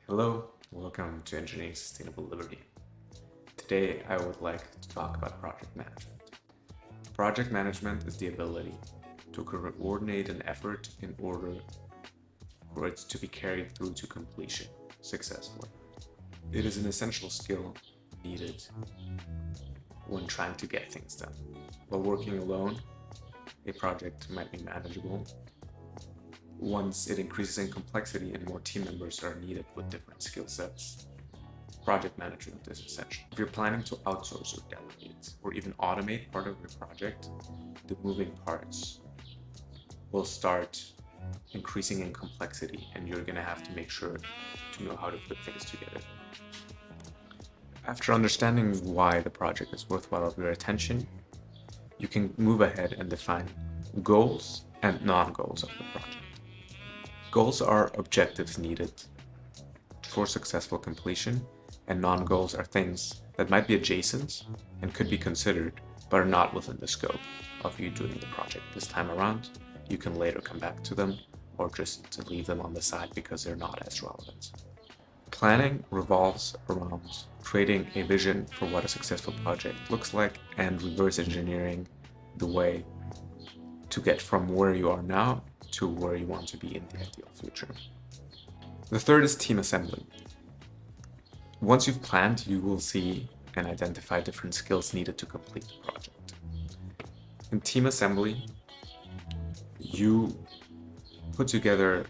Hello, welcome to Engineering Sustainable Liberty. Today, I would like to talk about project management. Project management is the ability to coordinate an effort in order for it to be carried through to completion successfully. It is an essential skill needed when trying to get things done. While working alone, a project might be manageable. Once it increases in complexity and more team members are needed with different skill sets, project management is essential. If you're planning to outsource or delegate or even automate part of your project, the moving parts will start increasing in complexity and you're going to have to make sure to know how to put things together. After understanding why the project is worthwhile of your attention, you can move ahead and define goals and non-goals of the project. Goals are objectives needed for successful completion, and non-goals are things that might be adjacent and could be considered, but are not within the scope of you doing the project this time around. You can later come back to them or just to leave them on the side because they're not as relevant. Planning revolves around creating a vision for what a successful project looks like and reverse engineering the way to get from where you are now to where you want to be in the ideal future. The third is team assembly. Once you've planned, you will see and identify different skills needed to complete the project. In team assembly, you put together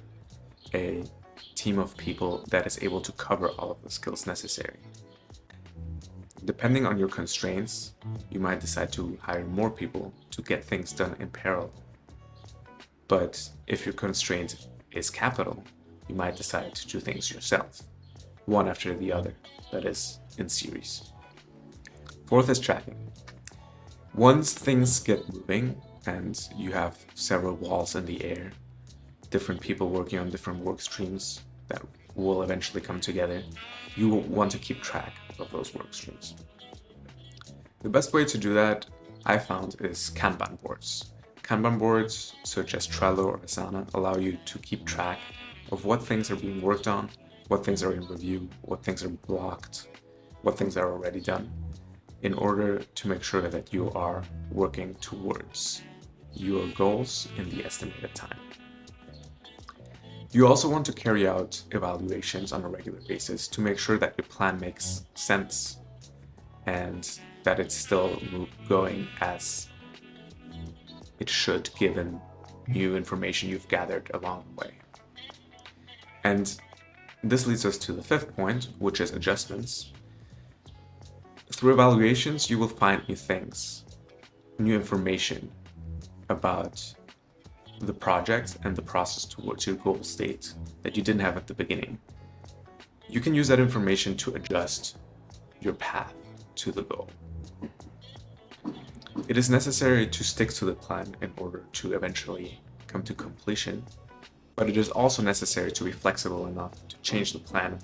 a team of people that is able to cover all of the skills necessary. Depending on your constraints, you might decide to hire more people to get things done in parallel. But if your constraint is capital, you might decide to do things yourself, one after the other, that is, in series. Fourth is tracking. Once things get moving and you have several balls in the air, different people working on different work streams that will eventually come together, you will want to keep track of those work streams. The best way to do that, I found, is Kanban boards. Kanban boards, such as Trello or Asana, allow you to keep track of what things are being worked on, what things are in review, what things are blocked, what things are already done, in order to make sure that you are working towards your goals in the estimated time. You also want to carry out evaluations on a regular basis to make sure that your plan makes sense and that it's still going as it should, given new information you've gathered along the way. And this leads us to the fifth point, which is adjustments. Through evaluations, you will find new things, new information about the project and the process towards your goal state that you didn't have at the beginning. You can use that information to adjust your path to the goal. It is necessary to stick to the plan in order to eventually come to completion, but it is also necessary to be flexible enough to change the plan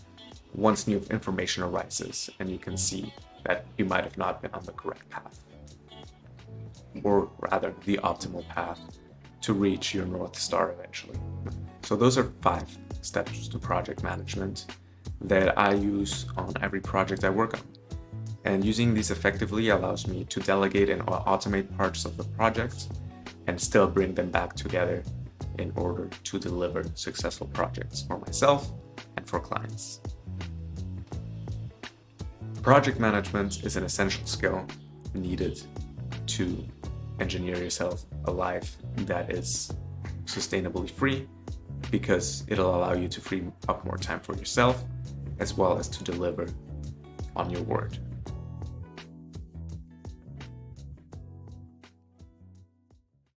once new information arises and you can see that you might have not been on the correct path, or rather the optimal path to reach your North Star eventually. So those are 5 steps to project management that I use on every project I work on. And using these effectively allows me to delegate and automate parts of the project and still bring them back together in order to deliver successful projects for myself and for clients. Project management is an essential skill needed to engineer yourself a life that is sustainably free, because it'll allow you to free up more time for yourself as well as to deliver on your word.